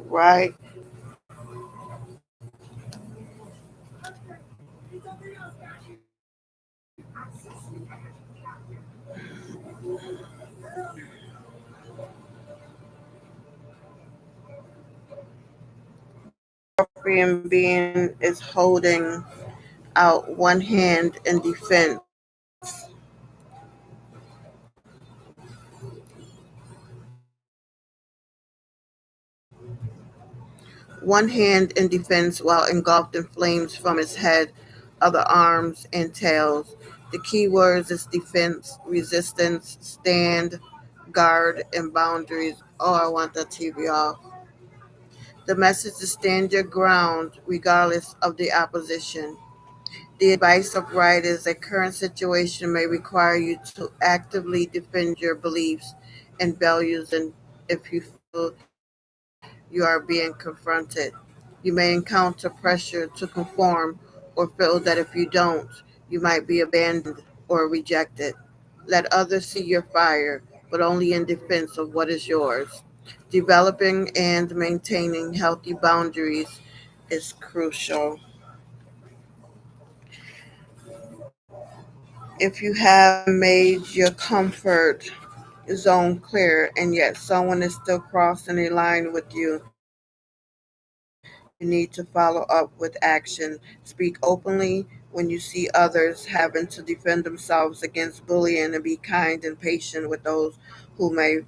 Right. Scorpion being is holding out one hand in defense. One hand in defense while engulfed in flames from its head, other arms, and tails. The key words is defense, resistance, stand, guard, and boundaries. Oh, I want that TV off. The message is stand your ground regardless of the opposition. The advice of Wright is that current situation may require you to actively defend your beliefs and values, and if you feel you are being confronted. You may encounter pressure to conform or feel that if you don't, you might be abandoned or rejected. Let others see your fire, but only in defense of what is yours. Developing and maintaining healthy boundaries is crucial. If you have made your comfort zone clear and yet someone is still crossing a line with you, you need to follow up with action. Speak openly when you see others having to defend themselves against bullying, and be kind and patient with those who may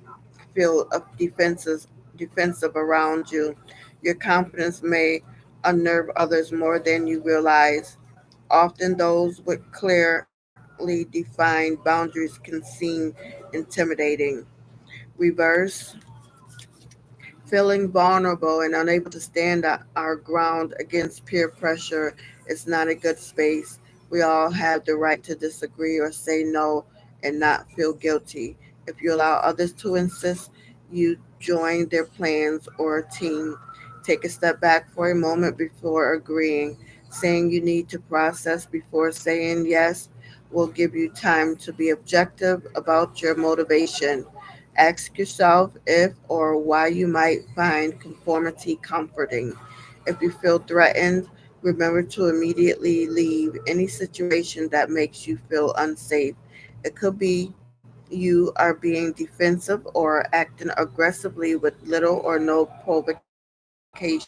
feel defensive around you. Your confidence may unnerve others more than you realize. Often, those with clearly defined boundaries can seem intimidating. Reverse feeling vulnerable and unable to stand our ground against peer pressure is not a good space. We all have the right to disagree or say no and not feel guilty. If you allow others to insist you join their plans or team, take a step back for a moment before agreeing. Saying you need to process before saying yes will give you time to be objective about your motivation. Ask yourself if or why you might find conformity comforting. If you feel threatened, remember to immediately leave any situation that makes you feel unsafe. It could be you are being defensive or acting aggressively with little or no provocation.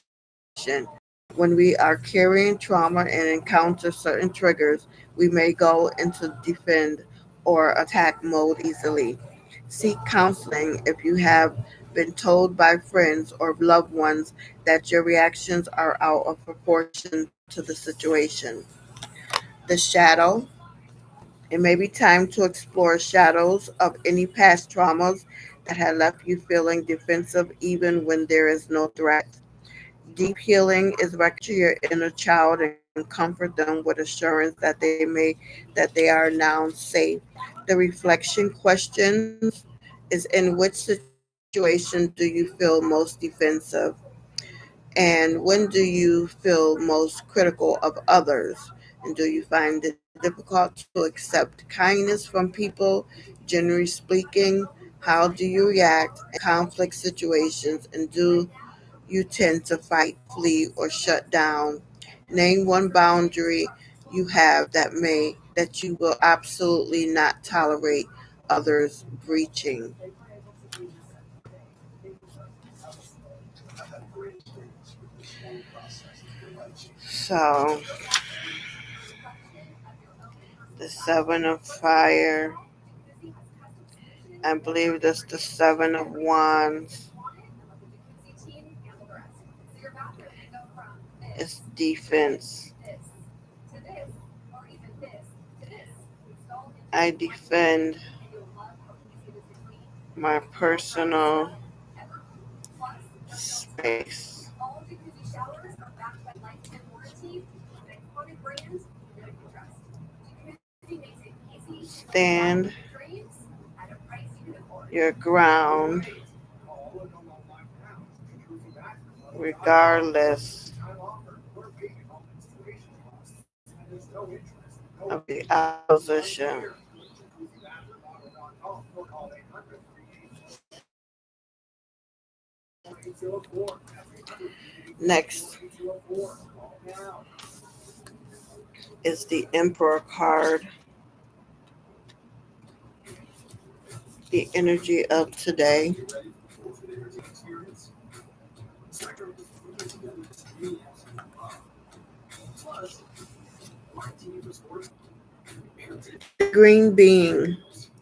When we are carrying trauma and encounter certain triggers, we may go into defend or attack mode easily. Seek counseling if you have been told by friends or loved ones that your reactions are out of proportion to the situation. The shadow. It may be time to explore shadows of any past traumas that had left you feeling defensive even when there is no threat. Deep healing is recognition your inner child and comfort them with assurance that they are now safe. The reflection questions is in which situation do you feel most defensive? And when do you feel most critical of others? And do you find it difficult to accept kindness from people? Generally speaking, how do you react in conflict situations? And do you tend to fight, flee, or shut down? Name one boundary you have that you will absolutely not tolerate others breaching. So the seven of fire, I believe that's the seven of wands. It's defense. I defend my personal space. stand your ground regardless of the opposition. Next is the Emperor card, the energy of today. The green being,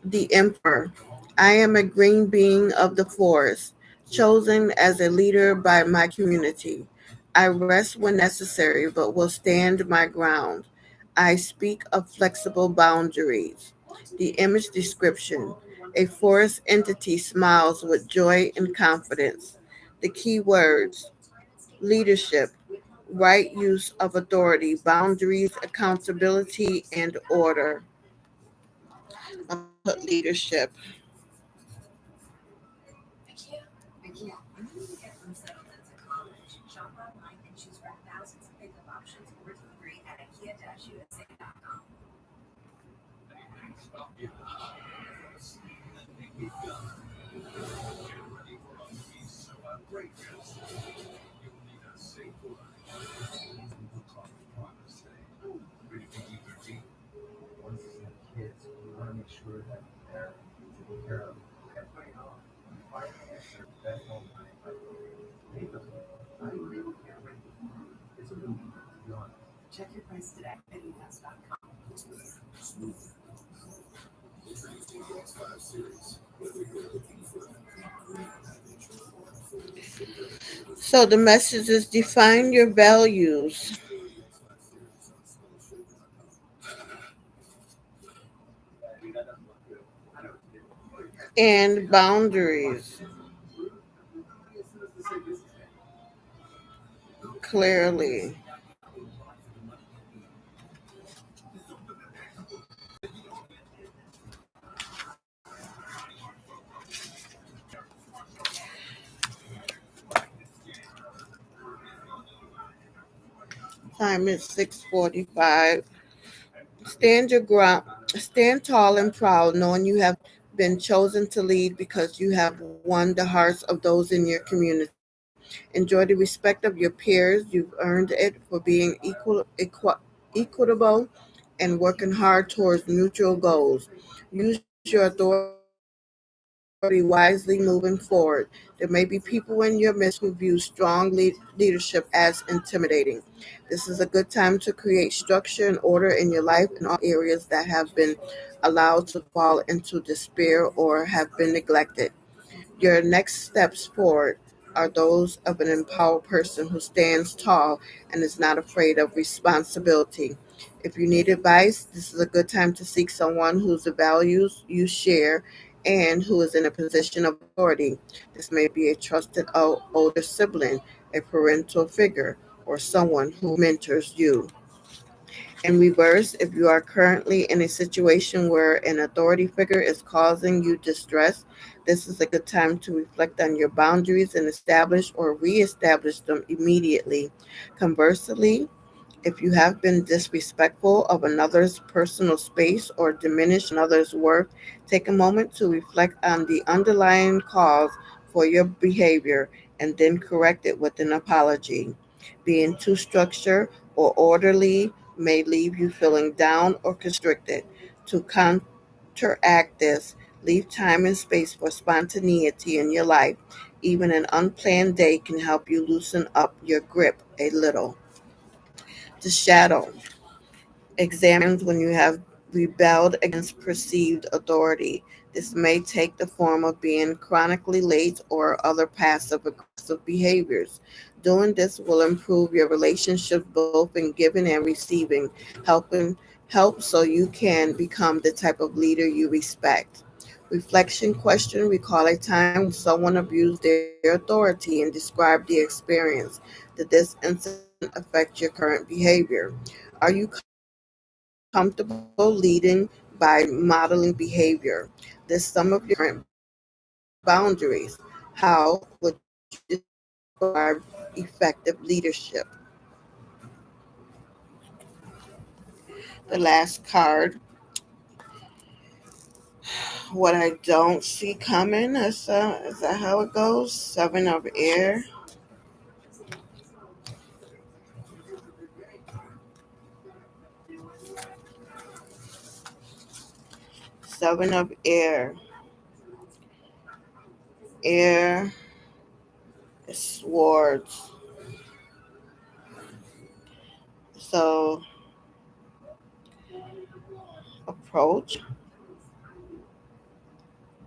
the Emperor. I am a green being of the forest, chosen as a leader by my community. I rest when necessary, but will stand my ground. I speak of flexible boundaries. The image description. A forest entity smiles with joy and confidence. The key words: leadership, right use of authority, boundaries, accountability, and order. I'm going to put leadership. So the message is define your values and boundaries clearly. Time is 6:45. Stand your ground. Stand tall and proud, knowing you have been chosen to lead because you have won the hearts of those in your community. Enjoy the respect of your peers. You've earned it for being equitable and working hard towards mutual goals. Use your authority wisely moving forward. There may be people in your midst who view strong leadership as intimidating. This is a good time to create structure and order in your life in all areas that have been allowed to fall into despair or have been neglected. Your next steps forward are those of an empowered person who stands tall and is not afraid of responsibility. If you need advice, this is a good time to seek someone whose values you share and who is in a position of authority. This may be a trusted older sibling, a parental figure, or someone who mentors you. In reverse, if you are currently in a situation where an authority figure is causing you distress, this is a good time to reflect on your boundaries and establish or reestablish them immediately. Conversely, if you have been disrespectful of another's personal space or diminished another's worth, take a moment to reflect on the underlying cause for your behavior and then correct it with an apology. Being too structured or orderly may leave you feeling down or constricted. To counteract this, leave time and space for spontaneity in your life. Even an unplanned day can help you loosen up your grip a little. The shadow examines when you have rebelled against perceived authority. This may take the form of being chronically late or other passive aggressive behaviors. Doing this will improve your relationships both in giving and receiving, helping help so you can become the type of leader you respect. Reflection question: recall a time when someone abused their authority and describe the experience. Did this incident affect your current behavior? Are you comfortable leading with authority by modeling behavior. List some of your current boundaries. How would you describe effective leadership? The last card, what I don't see coming. Is that how it goes? Seven of air. Seven of air. Air, swords. So, approach,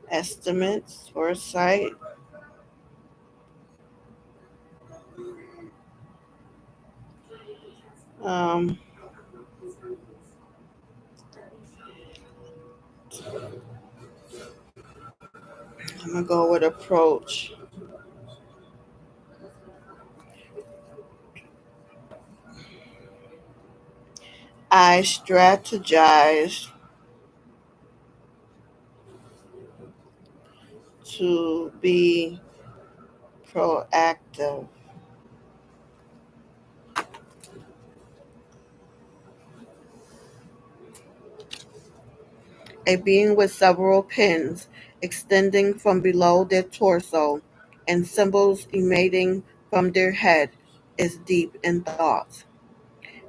estimates, foresight. Um, I'm going to go with approach. I strategize to be proactive. A being with several pins extending from below their torso and symbols emanating from their head is deep in thought.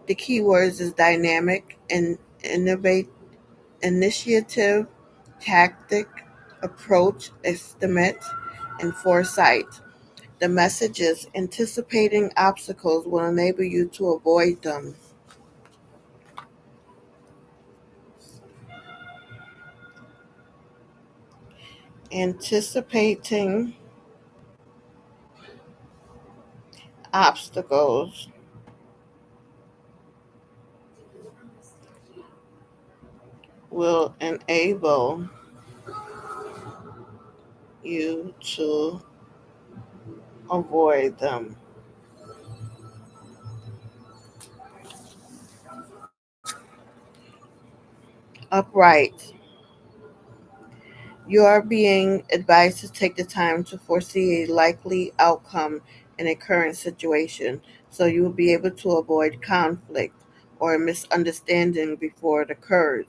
The keywords is dynamic and innovate, initiative, tactic, approach, estimate, and foresight. The message is anticipating obstacles will enable you to avoid them. Anticipating obstacles will enable you to avoid them. Upright. You are being advised to take the time to foresee a likely outcome in a current situation so you will be able to avoid conflict or a misunderstanding before it occurs.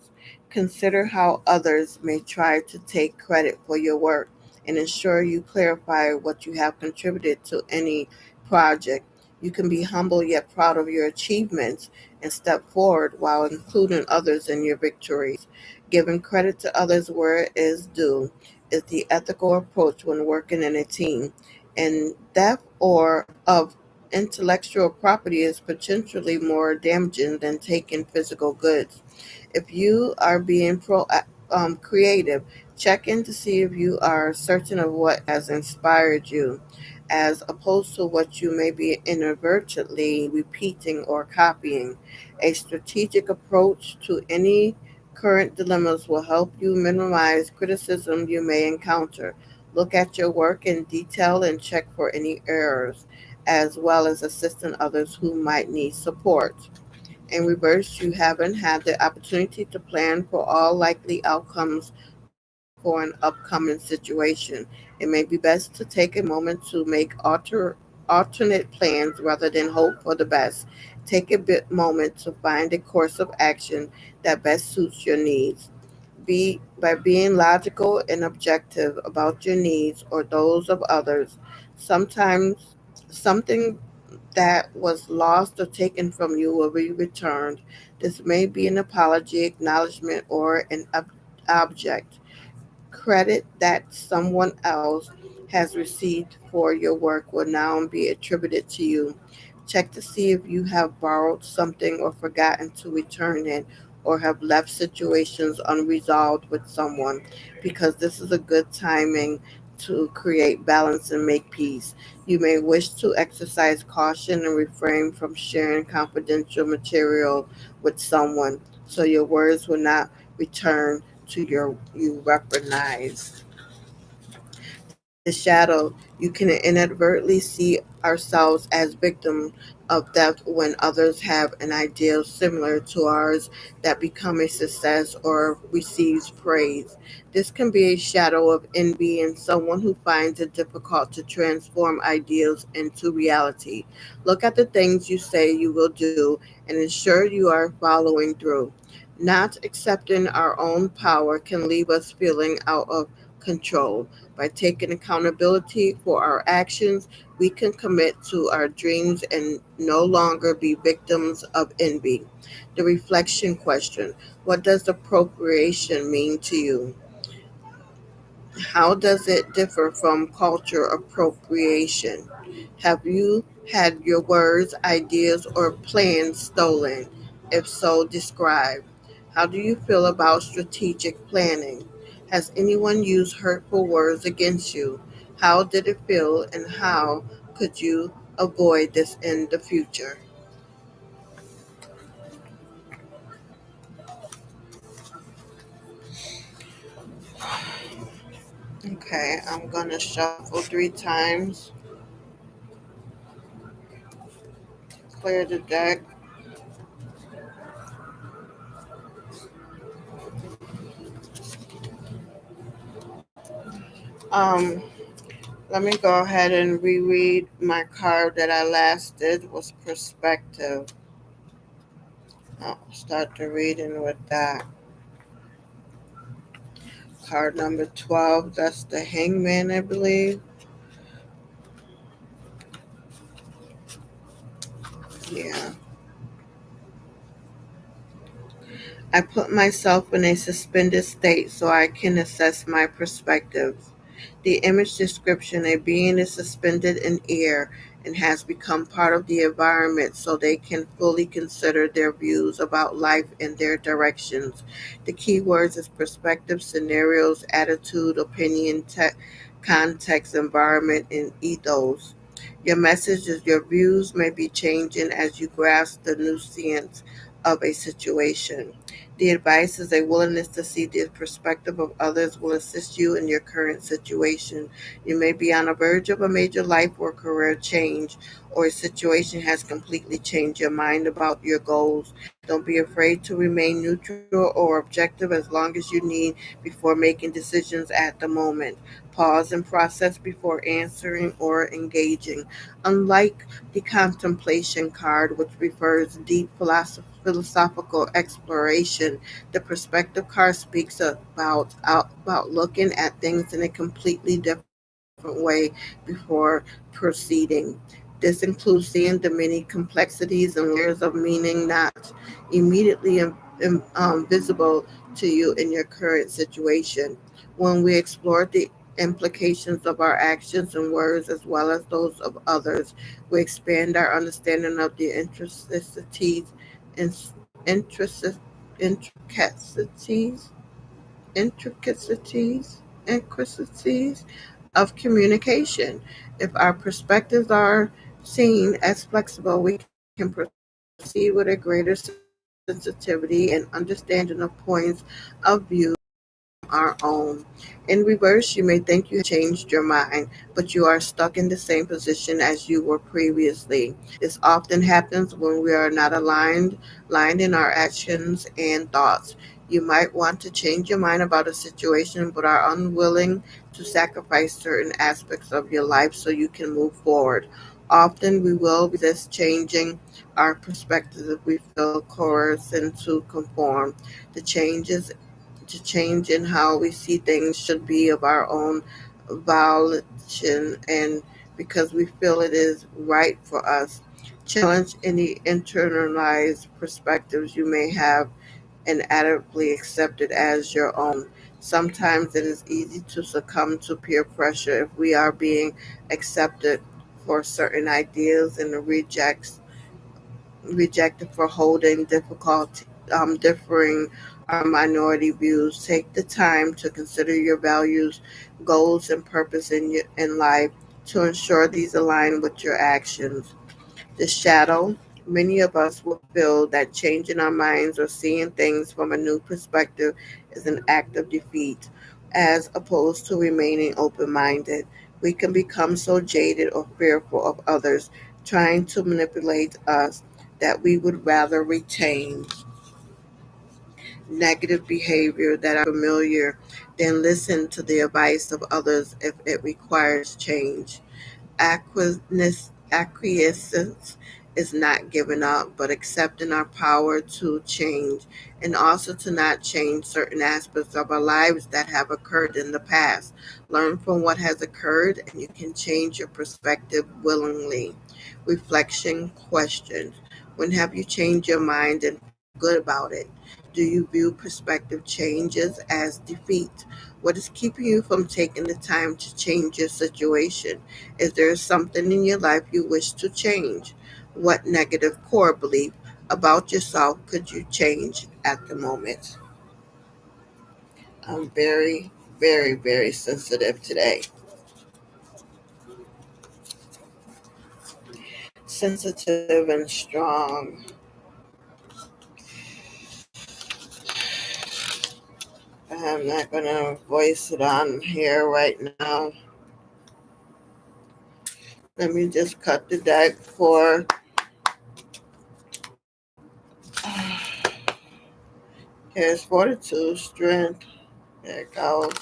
Consider how others may try to take credit for your work and ensure you clarify what you have contributed to any project. You can be humble yet proud of your achievements and step forward while including others in your victories. Giving credit to others where it is due is the ethical approach when working in a team. And theft or of intellectual property is potentially more damaging than taking physical goods. If you are being creative, check in to see if you are certain of what has inspired you, as opposed to what you may be inadvertently repeating or copying. A strategic approach to any current dilemmas will help you minimize criticism you may encounter. Look at your work in detail and check for any errors, as well as assisting others who might need support. In reverse, you haven't had the opportunity to plan for all likely outcomes for an upcoming situation. It may be best to take a moment to make alternate plans rather than hope for the best. Take a bit moment to find a course of action that best suits your needs. Be by being logical and objective about your needs or those of others. Sometimes something that was lost or taken from you will be returned. This may be an apology, acknowledgement, or an object credit that someone else has received for your work will now be attributed to you. Check to see if you have borrowed something or forgotten to return it or have left situations unresolved with someone because this is a good timing to create balance and make peace. You may wish to exercise caution and refrain from sharing confidential material with someone so your words will not return to you weaponized. The shadow, you can inadvertently see ourselves as victims of theft when others have an ideal similar to ours that become a success or receives praise. This can be a shadow of envy and someone who finds it difficult to transform ideals into reality. Look at the things you say you will do and ensure you are following through. Not accepting our own power can leave us feeling out of control. By taking accountability for our actions, we can commit to our dreams and no longer be victims of envy. The reflection question: what does appropriation mean to you? How does it differ from culture appropriation? Have you had your words, ideas, or plans stolen? If so, describe. How do you feel about strategic planning? Has anyone used hurtful words against you? How did it feel, and how could you avoid this in the future? Okay, I'm going to shuffle 3 times, clear the deck. Um, Let me go ahead and reread my card that I last did was perspective. I'll start the reading with that. Card number 12, that's the hangman, I believe. Yeah. I put myself in a suspended state so I can assess my perspective. The image description: a being is suspended in air and has become part of the environment so they can fully consider their views about life and their directions. The key words is perspective, scenarios, attitude, opinion, context, environment, and ethos. Your message is your views may be changing as you grasp the nuance of a situation. The advice is a willingness to see the perspective of others will assist you in your current situation. You may be on the verge of a major life or career change, or a situation has completely changed your mind about your goals. Don't be afraid to remain neutral or objective as long as you need before making decisions at the moment. Pause and process before answering or engaging. Unlike the contemplation card, which prefers deep philosophical exploration, the perspective card speaks about looking at things in a completely different way before proceeding. This includes seeing the many complexities and layers of meaning not immediately visible to you in your current situation. When we explore the implications of our actions and words as well as those of others, we expand our understanding of the and intricacies, intricacies, intricacies, intricacies of communication. If our perspectives are seen as flexible, we can proceed with a greater sensitivity and understanding of points of view our own. In reverse, you may think you have changed your mind, but you are stuck in the same position as you were previously. This often happens when we are not aligned in our actions and thoughts. You might want to change your mind about a situation, but are unwilling to sacrifice certain aspects of your life so you can move forward. Often we will resist changing our perspectives if we feel coerced into conform. The changes to change in how we see things should be of our own volition and because we feel it is right for us. Challenge any internalized perspectives you may have and adequately accept it as your own. Sometimes it is easy to succumb to peer pressure if we are being accepted for certain ideas and rejected for holding differing our minority views. Take the time to consider your values, goals, and purpose in life to ensure these align with your actions. The shadow. Many of us will feel that changing our minds or seeing things from a new perspective is an act of defeat, as opposed to remaining open minded. We can become so jaded or fearful of others trying to manipulate us that we would rather retain negative behavior that are familiar than listen to the advice of others if it requires change. Acquiescence is not giving up, but accepting our power to change and also to not change certain aspects of our lives that have occurred in the past. Learn from what has occurred and you can change your perspective willingly. Reflection questions. When have you changed your mind and feel good about it? Do you view perspective changes as defeat? What is keeping you from taking the time to change your situation? Is there something in your life you wish to change? What negative core belief about yourself could you change at the moment? I'm very, very, very sensitive today. Sensitive and strong. I'm not going to voice it on here right now. Let me just cut the deck for. Here's fortitude, strength. There it goes.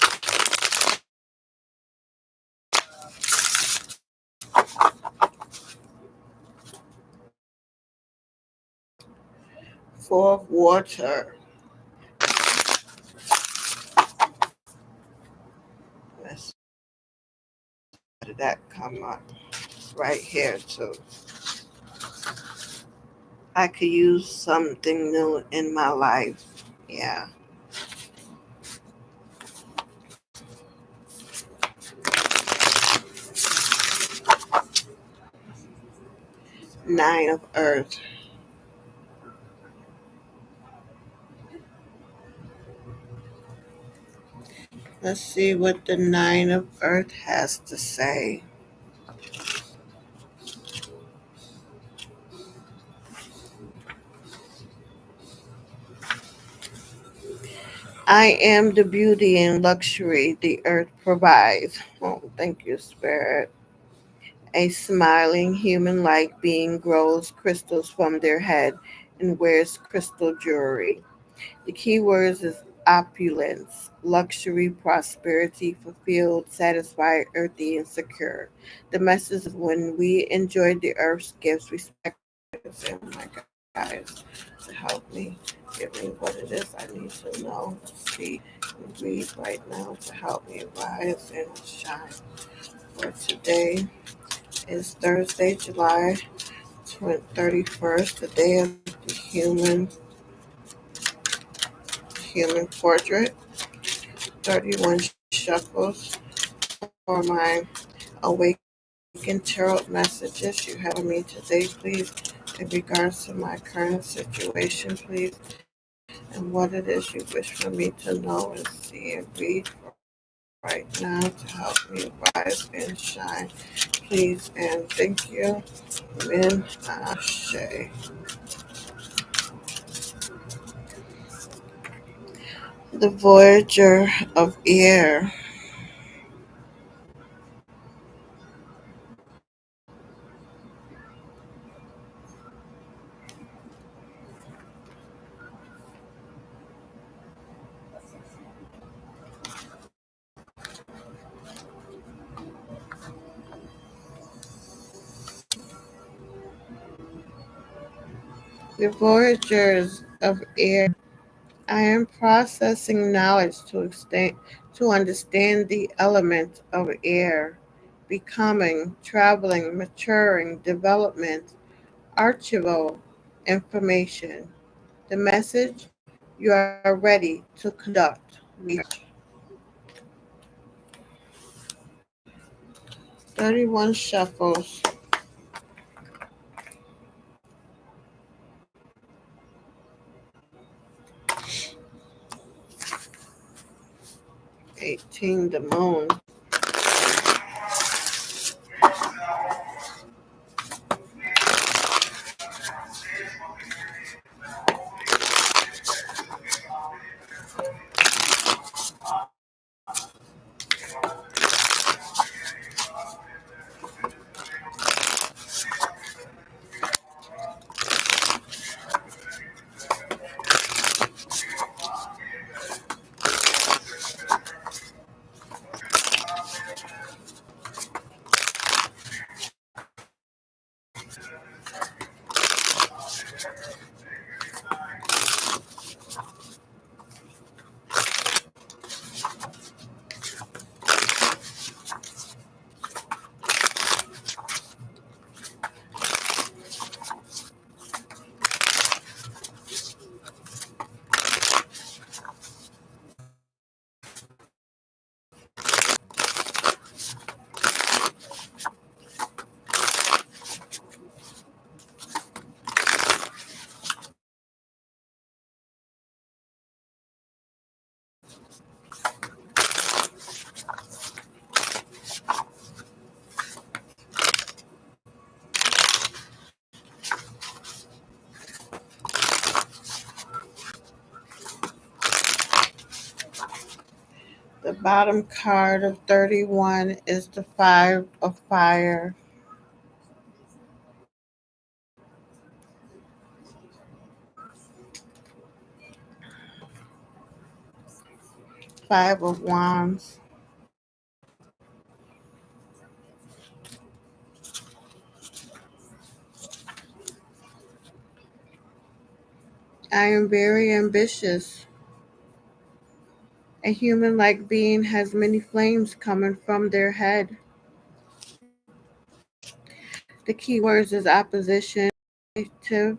Four of water. Let's see, did that come up? Right here too. I could use something new in my life. Yeah. Nine of Earth. Let's see what the Nine of Earth has to say. I am the beauty and luxury the earth provides. Oh, thank you, Spirit. A smiling human like being grows crystals from their head and wears crystal jewelry. The key words is opulence, luxury, prosperity, fulfilled, satisfied, earthy, and secure. The message is when we enjoy the earth's gifts, respect it. Oh my guys, to help me, give me what it is I need to know, see, and read right now to help me rise and shine. For today is Thursday, July 31st, the day of the human portrait. 31 shuffles for my awakened tarot messages you have for me today, please, in regards to my current situation, please, and what it is you wish for me to know and see and read right now to help me rise and shine, please, and thank you. Amen. Ashe. The Voyager of Air. The Voyagers of Air. I am processing knowledge to understand the element of air, becoming, traveling, maturing, development, archival information. The message: you are ready to conduct research. 31 shuffles, 18 the moon. Bottom card of 31 is the Five of Fire. Five of Wands. I am very ambitious. A human like being has many flames coming from their head. The key words is opposition, initiative,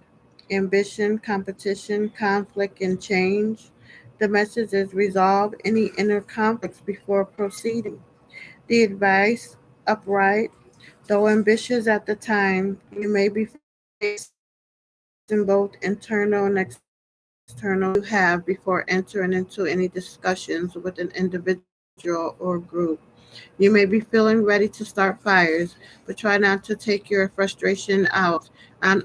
ambition, competition, conflict, and change. The message is resolve any inner conflicts before proceeding. The advice, upright, though ambitious at the time, you may be facing both internal and external you have before entering into any discussions with an individual or group. You may be feeling ready to start fires, but try not to take your frustration out on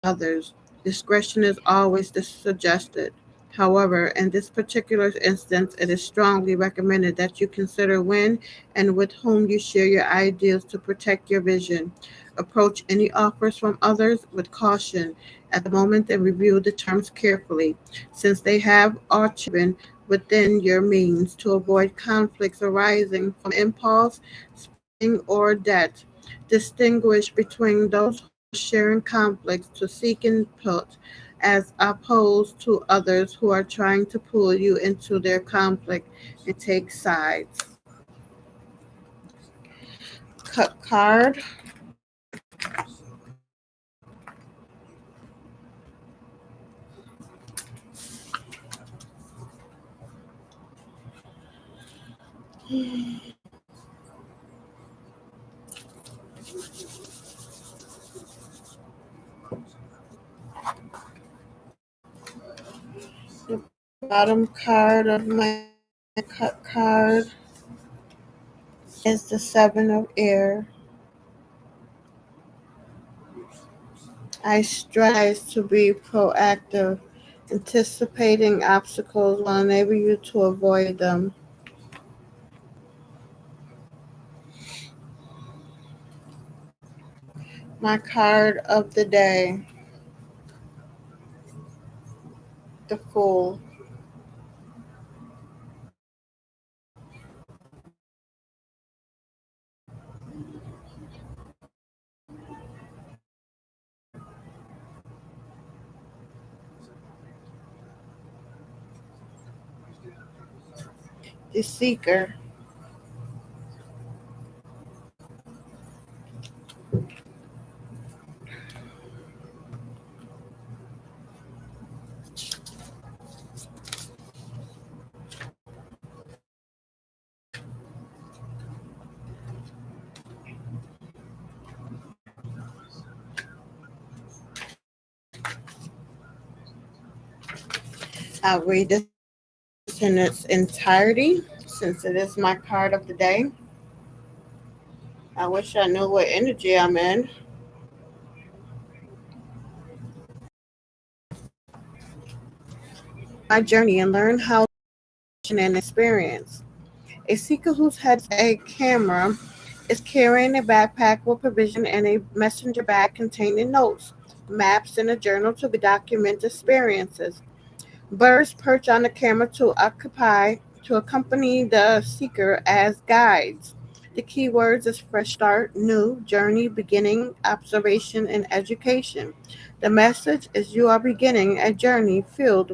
others. Discretion is always suggested. However, in this particular instance, it is strongly recommended that you consider when and with whom you share your ideas to protect your vision. Approach any offers from others with caution at the moment and review the terms carefully, since they have or been within your means to avoid conflicts arising from impulse, spending, or debt. Distinguish between those sharing conflicts to seek input as opposed to others who are trying to pull you into their conflict and take sides. Cut card. The bottom card of my cut card is the Seven of Air. I strive to be proactive. Anticipating obstacles will enable you to avoid them. My card of the day, the Fool. The Seeker. I'll read this in its entirety since it is my card of the day. I wish I knew what energy I'm in. My journey and learn how to and experience. A seeker whose head is a camera is carrying a backpack with provision and a messenger bag containing notes, maps, and a journal to document experiences. Birds perch on the camera to accompany the seeker as guides. The keywords is fresh start, new, journey, beginning, observation, and education. The message is you are beginning a journey filled